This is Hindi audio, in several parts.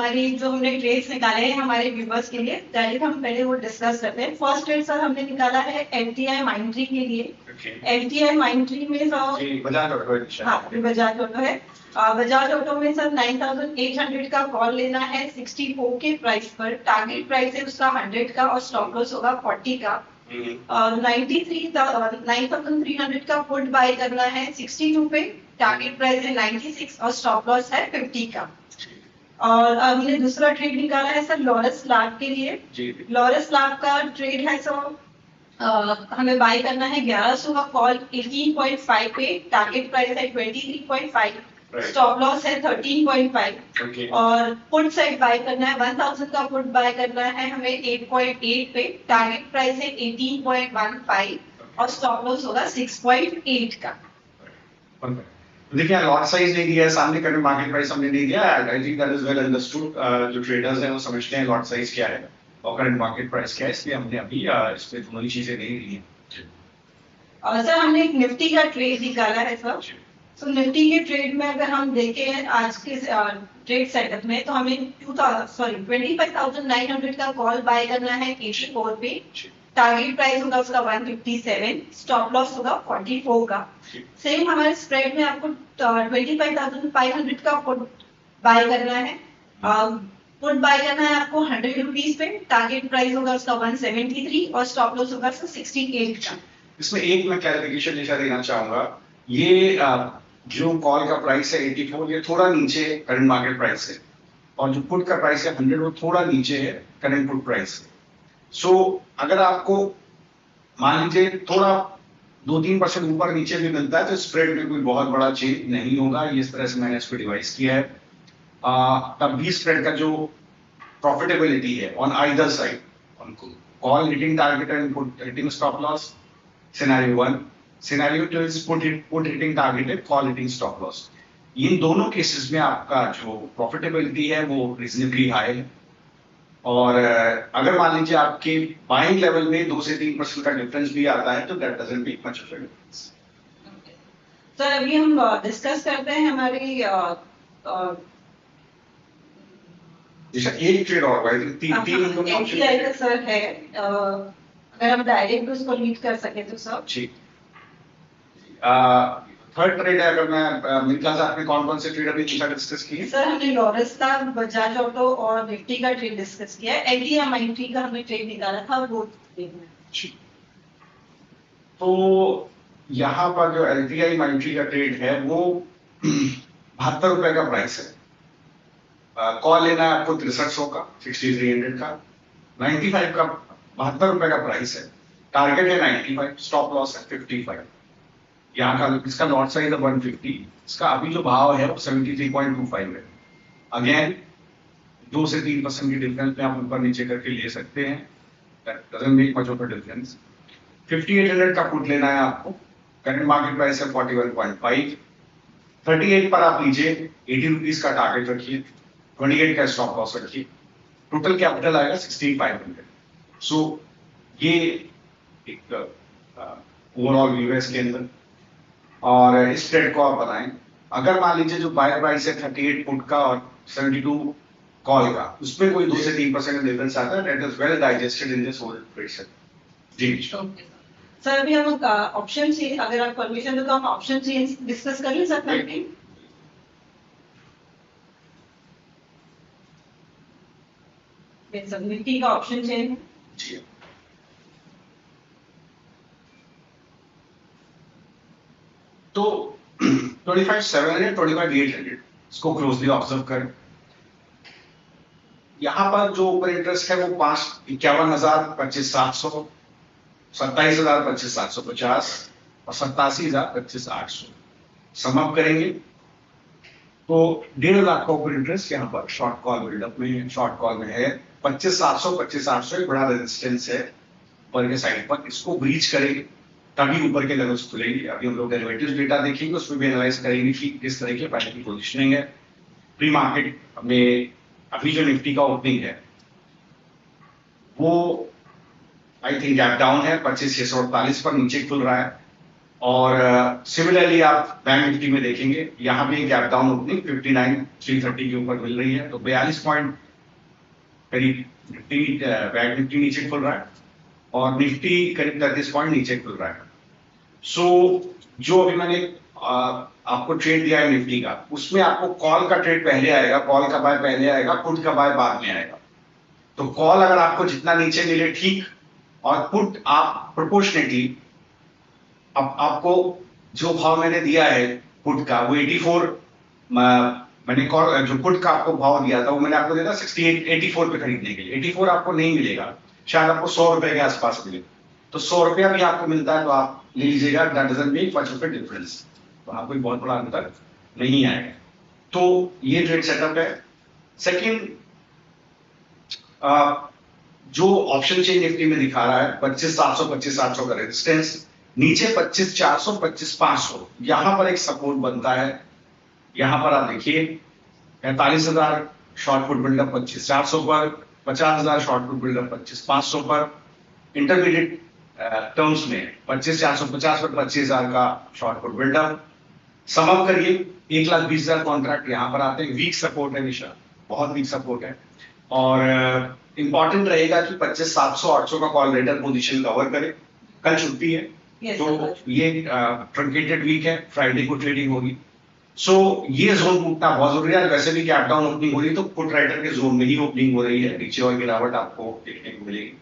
हमारी जो हमने ट्रेड्स निकाले हैं हमारे व्यूवर्स के लिए, डायरेक्ट हम पहले वो डिस्कस करते हैं। फर्स्ट ट्रेड सर हमने निकाला है एमटीआई माइंट्री के लिए। एमटीआई माइंट्री में बजाज ऑटो बजाज ऑटो है। बजाज ऑटो में सर 9800 का कॉल लेना है 64 के प्राइस पर। टारगेट प्राइस है उसका 100 का और स्टॉप लॉस होगा 40 का। 9300 का पुट बाय करना है 62 पे। टारगेट प्राइस है 96 और स्टॉप लॉस है 50 का। और हमने दूसरा ट्रेड निकाला है सर लॉरस लैब के लिए। लॉरस लैब का ट्रेड है सो हमें बाय करना है 1100 का कॉल 18.5 पे। टारगेट प्राइस है 23.5। स्टॉप लॉस है 13.5। और पुट साइड बाय करना है 1000 का पुट बाय करना है हमें 8.8 पे। टारगेट प्राइस है 18.15 और स्टॉप लॉस होगा 6.8 का। देखिए लॉट साइज नहीं दिया है सामने, करंट मार्केट प्राइस हमने नहीं दिया। I think that is well understood. जो ट्रेडर्स हैं वो समझते हैं लॉट साइज क्या है और करंट मार्केट प्राइस क्या है, इसलिए हमने अभी इसमें दोनों ही चीजें नहीं ली हैं। सर हमने एक निफ्टी का ट्रेड निकाला है सर। तो निफ्टी के ट्रेड में अगर हम देखें आज के ट्रेड सेटअप में तो हमें 25,900 का कॉल बाय करना है 84 पे। टारगेट प्राइस होगा उसका 157। स्टॉप लॉस होगा 44 का। सेम हमारे स्प्रेड में आपको 25,500 का पुट बाय करना है। पुट बाय करना है आपको 100 रुपीज पे। टारगेट प्राइस होगा उसका 173 और स्टॉप लॉस होगा उसका 68 का। इसमें एक मैं क्लैरिफिकेशन देना चाहूंगा। ये जो कॉल का प्राइस है 84 ये थोड़ा नीचे है करंट मार्केट प्राइस है, और जो पुट का प्राइस है 100 वो थोड़ा नीचे है करंट पुट प्राइस से। सो अगर आपको मान लीजिए थोड़ा 2-3% ऊपर नीचे भी मिलता है तो स्प्रेड में कोई बहुत बड़ा चेंज नहीं होगा। ये इस तरह से मैंने इसको डिवाइस किया है। तब भी स्प्रेड का जो प्रॉफिटेबिलिटी है on either side, on call hitting target and put hitting stop loss, scenario 1, scenario 2 is put hitting targeted, call hitting stop loss. इन दोनों केसेस में आपका जो प्रॉफिटेबिलिटी है वो रीजनेबली हाई है। और अगर मान लीजिए आपके बाइंग लेवल में 2 से 3% का डिफरेंस भी आता है तो that doesn't make much of a difference. Sir अभी हम डिस्कस करते हैं हमारी एक ट्रेड और भाई तीन एमटीआई का सर है। अगर हम डायरेक्ट उसको लीड कर सके तो सर जी। थर्ड ट्रेड है, अगर मैं मिनका साहब ने कौन-कौन से ट्रेड अभी डिस्कस किए? सर हमने लॉरस का, बजाज ऑटो और निफ्टी का ट्रेड डिस्कस किया है। एलटीआई माइंट्री का हमने ट्रेड निकाला था और वो देखना। तो यहाँ पर जो एलटीआई माइंट्री का ट्रेड है वो 72 रुपए का प्राइस है। कॉल लेना है आपको 6300 का 6300 का। 95 का 72 रुपए का प्राइस है। टारगेट है 95, स्टॉप लॉस है 55। यहाँ का इसका लॉट साइज है 150। इसका अभी जो भाव है वो 73.25 है। अगेन 2 से 3% की डिफरेंस में आप ऊपर नीचे करके ले सकते हैं। That doesn't make much of a difference. 5800 का पुट लेना है आपको। करंट मार्केट प्राइस है 41.5। 38 पर आप लीजिए, 80 रुपीज का टारगेट रखिए, 28 का स्टॉप लॉस रखिए। टोटल कैपिटल आएगा 6500। सो ये एक ओवरऑल व्यू है इसके अंदर। और इस ट्रेड को आप बताएं, अगर मान लीजिए जो बाय प्राइस है 38 पुट का और 72 कॉल का, उसमें कोई 2 से 3% का डिफरेंस आता है, that is well digested in this whole trade. जी सर अभी हम ऑप्शन से, अगर आप परमिशन दो तो हम ऑप्शन से डिस्कस कर ले सकते हैं। निफ्टी का ऑप्शन चेन है जी। तो 25,700 25,800 इसको क्लोजली ऑब्जर्व करें। यहां पर जो ओपन इंटरेस्ट है वो 51,000 25,700, 27,000 25,750 और 87,000 25,800 समअप करेंगे तो 1.5 लाख का ओपन इंटरेस्ट यहाँ पर शॉर्ट कॉल बिल्डअप में, शॉर्ट कॉल में है। 25,700 25,800 एक बड़ा रेजिस्टेंस है ऊपर के साइड पर, इसको ब्रीच करेंगे तभी ऊपर के लेवल्स खुलेंगे। अभी हम लोग डेरिवेटिव्स डेटा देखेंगे, उसमें भी एनालाइज करेंगे कि किस तरह के पैटर्न की पोजीशनिंग है। प्री मार्केट में अभी जो निफ्टी का ओपनिंग है वो आई थिंक गैप डाउन है 25,648 पर नीचे खुल रहा है। और सिमिलरली आप बैंक निफ्टी में देखेंगे, यहाँ भी गैप डाउन ओपनिंग 59,330 के ऊपर मिल रही है, तो 42 पॉइंट करीब निफ्टी बैंक निफ्टी नीचे खुल रहा है और निफ्टी करीब 33 पॉइंट नीचे खुल रहा है। सो जो अभी मैंने आपको ट्रेड दिया है निफ्टी का, उसमें आपको कॉल का ट्रेड पहले आएगा, कॉल का बाय पहले आएगा, पुट का बाय बाद में आएगा। तो कॉल अगर आपको जितना नीचे मिले ठीक, और पुट आप प्रोपोर्शनेटली आपको जो भाव मैंने दिया है पुट का वो 84, मैंने कॉल जो पुट का आपको भाव दिया था वो मैंने आपको दिया था 68 84 पे खरीदने के लिए। 84 आपको नहीं मिलेगा, शायद आपको 100 रुपए के आसपास मिले, तो 100 रुपया भी आपको मिलता है तो आप ले लीजिएगा, that doesn't make much of a difference, तो आपको बहुत बड़ा अंतर नहीं आएगा। तो ये ट्रेड सेटअप है। सेकंड, जो ऑप्शन चेन निफ्टी में दिखा रहा है 25,700 25,800 का रेजिस्टेंस, नीचे 25,400 25,500 यहां पर एक सपोर्ट बनता है। यहां पर आप देखिए 45,000 शॉर्ट पुट बिल्डअप 25,400 पर, 50,000 शॉर्ट पुट बिल्डअप 25,500 पर, इंटरमीडिएट टर्म्स में 25,450 पर 25,000 का शॉर्ट पुट बिल्डअप। समअप करिए 1,20,000 कॉन्ट्रैक्ट यहां पर आते हैं, वीक सपोर्ट है निशा, बहुत वीक सपोर्ट है। और इंपॉर्टेंट रहेगा कि 25,700 800 का कॉल रेटर पोजीशन कवर करे। कल छुट्टी है, तो ये ट्रंकेटेड वीक है, फ्राइडे को ट्रेडिंग होगी। सो ये जोन टूटना बहुत जरूरी है। वैसे भी गैप डाउन ओपनिंग हो रही है तो पुट राइटर के जोन में ही ओपनिंग हो रही है, नीचे और गिरावट आपको देखने को मिलेगी।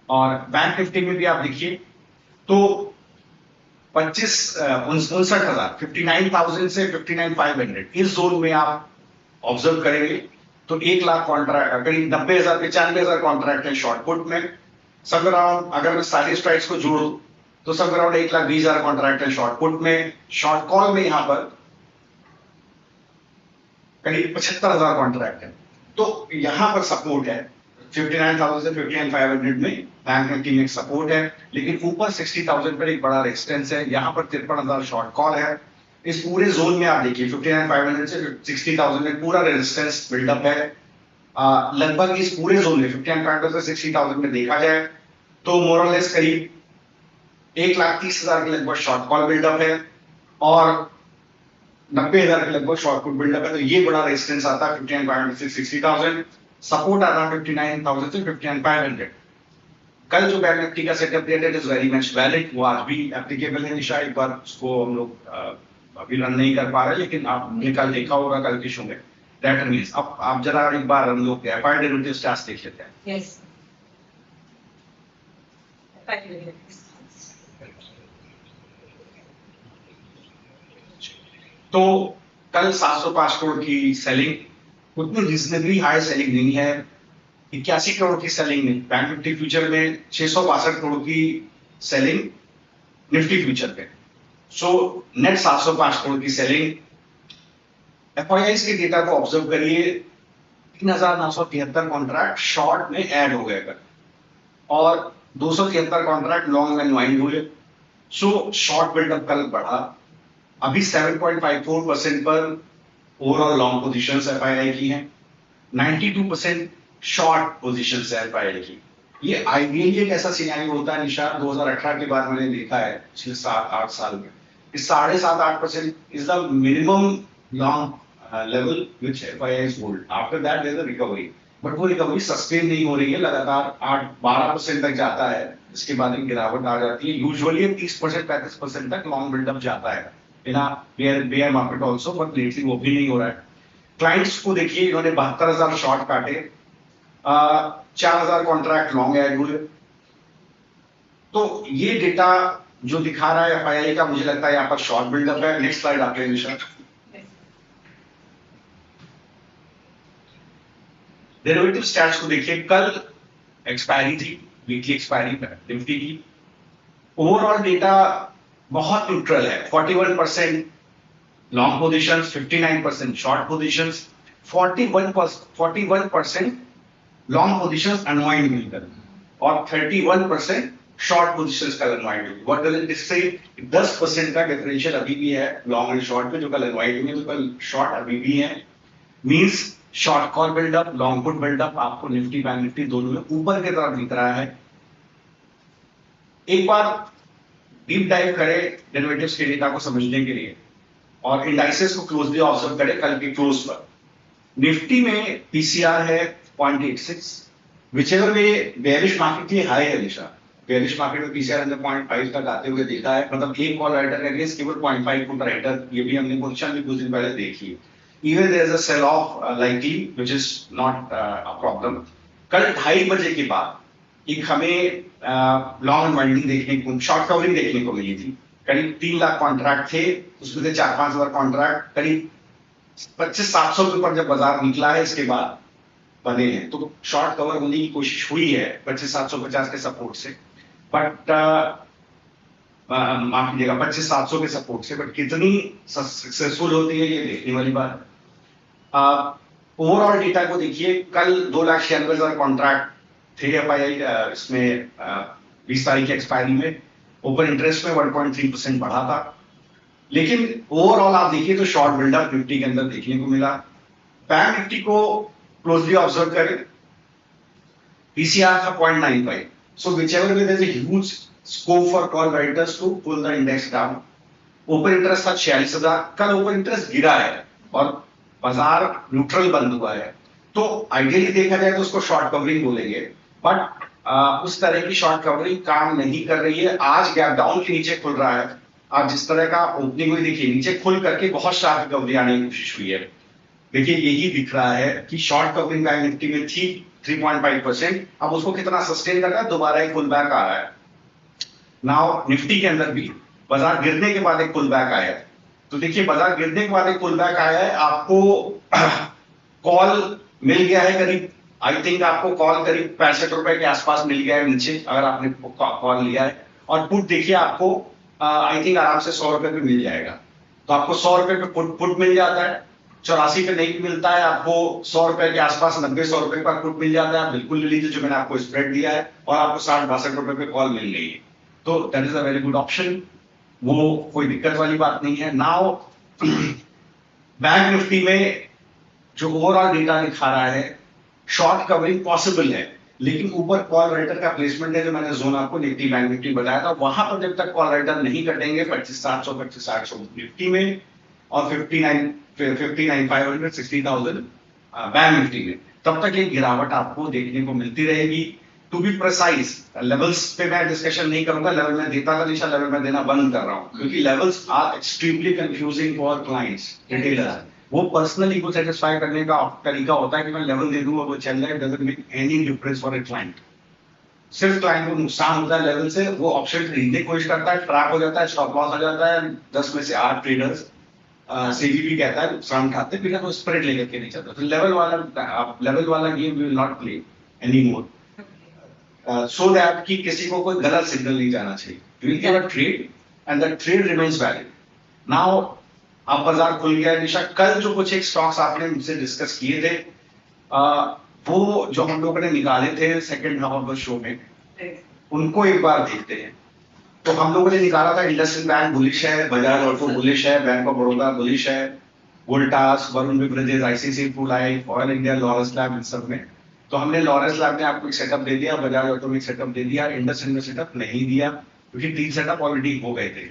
और बैंक निफ्टी में भी आप देखिए तो 59,000 59,000 से 59,500 इस जोन में आप ऑब्जर्व करेंगे तो 1 लाख कॉन्ट्रैक्ट, करीब 90,000 95,000 कॉन्ट्रैक्ट है शॉर्ट पुट में। सब अराउंड अगर मैं सारी स्ट्राइक्स को जोड़ूं तो सब अराउंड 1,20,000 कॉन्ट्रैक्ट है शॉर्ट पुट में। शॉर्ट कॉल में यहां पर करीब 75,000 कॉन्ट्रैक्ट है। तो यहां पर सपोर्ट है 59,000 से 59,500 में बैंक निफ्टी में सपोर्ट है, लेकिन ऊपर 60,000 पर एक बड़ा रेजिस्टेंस है। यहां पर 53,000 शॉर्ट कॉल है। इस पूरे जोन में आप देखिए 59,500 से 60,000 में पूरा रेजिस्टेंस बिल्डअप है। लगभग इस पूरे जोन में 59,500 से 60,000 में देखा जाए तो मोर और लेस करीब 1,30,000 के लगभग शॉर्ट कॉल बिल्डअप है और 90,000 के लगभग शॉर्ट पुट बिल्डअप है। तो ये बड़ा रेजिस्टेंस आता है 59,500 से 60,000, सपोर्ट आता है 59,000 से 59,500। कल जो बैंक निफ्टी का setup that is very much valid, वो आज भी एप्लीकेबल है निशा। एक बार उसको हम लोग अभी रन नहीं कर पा रहे, लेकिन आपने कल देखा होगा कल के शो में, दैट मींस अब आप जरा एक बार हम लोग एफआई डेरिवेटिव स्टार्स देख लेते हैं। यस, तो कल 705 करोड़ की सेलिंग, उतनी रीजनेबली हाई सेलिंग नहीं है। 81 करोड़ की सेलिंग नहीं, बैंक निफ्टी फ्यूचर में 662 करोड़ की सेलिंग निफ्टी फ्यूचर पे। सो नेट 705 करोड़ की सेलिंग। एफआईआईस के डेटा को ऑब्जर्व करिए, 3,973 कॉन्ट्रैक्ट शॉर्ट में ऐड हो गए और 273 कॉन्ट्रैक्ट लॉन्ग में अनवाइंड हुए। सो शॉर्ट बिल्डअप कल बढ़ा। अभी 7.54% पर ओवरऑल लॉन्ग पोजीशंस एफआईआई की हैं, 92% शॉर्ट पोजीशंस एफआईआई की। ये आइडियली एक ऐसा सिनेरियो होता है निशा, 2018 के बाद मैंने देखा है पिछले 7-8 साल में, 7.5-8% is the minimum long level which FIIs hold. After that there is a recovery, but वो रिकवरी सस्टेन नहीं हो रही है, लगातार 8-12% तक जाता है, इसके बाद एक गिरावट आ जाती है। यूजुअली 30% 35% तक लॉन्ग बिल्डअप जाता है in bear market also, but lately वो भी नहीं हो रहा है। क्लाइंट्स को देखिए, इन्होंने 72,000 शॉर्ट काटे, 4,000 कॉन्ट्रैक्ट लॉन्ग ऐड हुए। तो ये डेटा जो दिखा रहा है एफआईआई का, मुझे लगता है यहाँ पर शॉर्ट बिल्डअप है। नेक्स्ट स्लाइड आते हैं निशा। डेरिवेटिव स्टैट्स को देखिए, कल एक्सपायरी थी, वीकली एक्सपायरी निफ्टी की। ओवरऑल डेटा बहुत न्यूट्रल है, 41% long positions, 59% short positions, 41% long positions unwind मिलकर और 31% शॉर्ट पोजीशंस का अनवाइंड हुई। व्हाट डज इट से? 10% का डिफरेंशियल अभी भी है लॉन्ग एंड शॉर्ट में, जो कल अनवाइंड हुई, तो कल शॉर्ट अभी भी है। Means short call buildup, long put buildup आपको निफ्टी बैंक निफ्टी दोनों में ऊपर की तरफ दिख रहा है। एक बार डीप डाइव करें डेरिवेटिव्स के डेटा को समझने के लिए और इंडाइसेस को क्लोजली ऑब्जर्व करें कल के क्लोज पर। निफ्टी में पीसीआर है 0.86, विचेवर में बेयरिश मार्केट की हाई है दिशा। बेयरिश मार्केट में पीसीआर अंदर 0.5 तक आते हुए देखा है, मतलब एक कॉल राइटर के अगेंस्ट केवल 0.5 पुट राइटर, ये भी हमने पोजीशन भी कुछ दिन पहले देखी। Even there is a sell off likely which is not a problem. कल 2:30 बजे के बाद एक हमें लॉन्ग अनवाइंडिंग देखने को, शॉर्ट कवरिंग देखने को मिली थी। करीब 3 लाख कॉन्ट्रैक्ट थे, उसमें से 4-5 हजार कॉन्ट्रैक्ट करीब 2500-700 के ऊपर जब बाजार निकला है इसके बाद बने हैं, तो शॉर्ट कवर होने की कोशिश हुई है 25,750 के सपोर्ट से, बट माफ कीजिएगा 25,700 के सपोर्ट से, बट कितनी सक्सेसफुल होती है ये देखने वाली बात। ओवरऑल डेटा को देखिए, कल 2,96,000 कॉन्ट्रैक्ट थे एफआईआई इसमें 20 तारीख की एक्सपायरी में, ओपन इंटरेस्ट में 1.3% बढ़ा था। लेकिन ओवरऑल आप देखिए तो शॉर्ट बिल्डअप निफ्टी के अंदर देखने को मिला। बैंक निफ्टी को क्लोजली ऑब्जर्व करें, पीसीआर था 0.95, so whichever way there's a huge scope for call writers to pull the index down. Open interest था 46,000, कल ओपन इंटरेस्ट गिरा है और बाजार न्यूट्रल बंद हुआ है, तो आइडियली देखा जाए तो उसको शॉर्ट कवरिंग बोलेंगे, बट उस तरह की शॉर्ट कवरिंग काम नहीं कर रही है। आज गैप डाउन के नीचे खुल रहा है, आप जिस तरह का ओपनिंग हुई देखिए, नीचे खुल करके बहुत शार्प रिकवरी आने की कोशिश हुई है। देखिए यही दिख रहा है कि शॉर्ट कवरिंग बैंक निफ्टी में थी 3.5%, अब उसको कितना सस्टेन कर रहा है, दोबारा एक पुल बैक आ रहा है। नाउ निफ्टी के अंदर भी बाजार गिरने के बाद एक पुल बैक आया है, तो देखिए बाजार गिरने के बाद एक पुल बैक आया है, आपको कॉल मिल गया है करीब, आई थिंक आपको कॉल करीब 65 रुपए के आसपास मिल गया है नीचे, अगर आपने कॉल लिया है, और पुट देखिए आपको आई थिंक आराम से 100 रुपए पे मिल जाएगा। तो आपको 100 रुपए पे पुट मिल जाता है, 84 पे नहीं मिलता है, आपको 100 रुपए के आसपास 90-100 रुपए का पुट मिल जाता है, आप बिल्कुल ले लीजिए जो मैंने आपको स्प्रेड दिया है, और आपको 60-62 रुपए पे कॉल मिल गई है, तो that is a very good option, वो कोई दिक्कत वाली बात नहीं है। नाउ बैंक निफ्टी में जो ओवरऑल डेटा दिखा रहा है, शॉर्ट कवरिंग पॉसिबल है, लेकिन ऊपर कॉल राइटर का प्लेसमेंट है जो मैंने जोन आपको निफ्टी बैंक निफ्टी बताया था, वहां पर जब तक कॉल राइटर नहीं कटेंगे 25,700 25,800 निफ्टी में और 59,500 60,000 बैंक निफ्टी में, तब तक एक गिरावट आपको देखने को मिलती रहेगी। टू बी प्रिसाइज लेवल्स पे मैं डिस्कशन नहीं करूंगा, लेवल में देता था निशा, लेवल में देना बंद कर रहा हूं, क्योंकि levels are extremely confusing for clients retailers. वो पर्सनली को सेटिस्फाई करने का तरीका होता है कि मैं लेवल दे दूं और वो चल रहा है, doesn't make any difference for a client. सिर्फ क्लाइंट को नुकसान होता है लेवल से, वो ऑप्शन खरीदने की कोशिश करता है, ट्रैप हो जाता है, स्टॉप लॉस हो जाता है, 10 में से 8 ट्रेडर्स सीवीपी कहता है नुकसान उठाते हैं, फिर वो स्प्रेड लेकर के नहीं चलता। तो लेवल वाला game we will not play any more, so that कि किसी को कोई गलत सिग्नल नहीं जाना चाहिए। We will give a trade and the trade remains valid. Now अब बाजार खुल गया है निशा, कल जो कुछ एक स्टॉक्स आपने मुझसे डिस्कस किए थे, वो जो हम लोगों ने निकाले थे second half of the show में, उनको एक बार देखते हैं। तो हम लोगों ने निकाला था इंडसइंड बैंक बुलिश है, बजाज ऑटो बुलिश है, बैंक ऑफ बड़ौदा बुलिश है, Voltas, Varun beverages, ICICI pru life, oil India, Laurus lab, इन सब में। तो हमने लॉरेंस लैब में आपको एक सेटअप दे दिया, बजाज ऑटो में एक सेटअप दे दिया, इंडसइंड में सेटअप नहीं दिया, क्योंकि 3 सेटअप ऑलरेडी हो गए थे।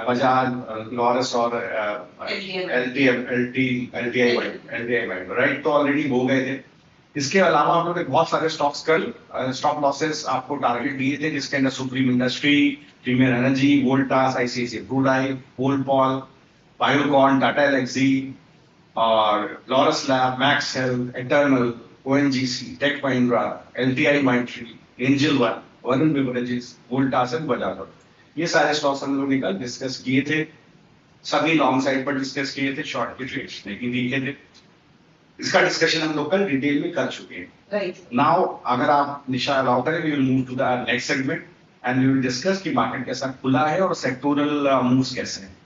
बजाज, लॉरेंस और एलटीआई राइट, तो ऑलरेडी हो गए थे। इसके अलावा हम लोग बहुत सारे स्टॉक्स कल स्टॉप लॉसेस आपको टारगेट दिए थे, जिसके अंदर supreme industry, premier energy, Voltas, ICICI pru life, वोलपॉल, बायोकॉन, टाटा एलेक्सी और Laurus lab, Max health, Eternal, ONGC, tech Mahindra, LTI Mindtree, Angel one, Varun beverages, Voltas and Bajaj. ये सारे स्टॉक्स हम लोग ने कल डिस्कस किए थे, सभी लॉन्ग साइड पर डिस्कस किए थे, शॉर्ट के ट्रेड्स नहीं दिए थे। इसका डिस्कशन हम लोग कल डिटेल में कर चुके हैं। राइट, नाउ अगर आप निशा अलाउ करें, we will move to the next segment and we will discuss कि मार्केट कैसा खुला है और सेक्टोरल मूव्स कैसे हैं।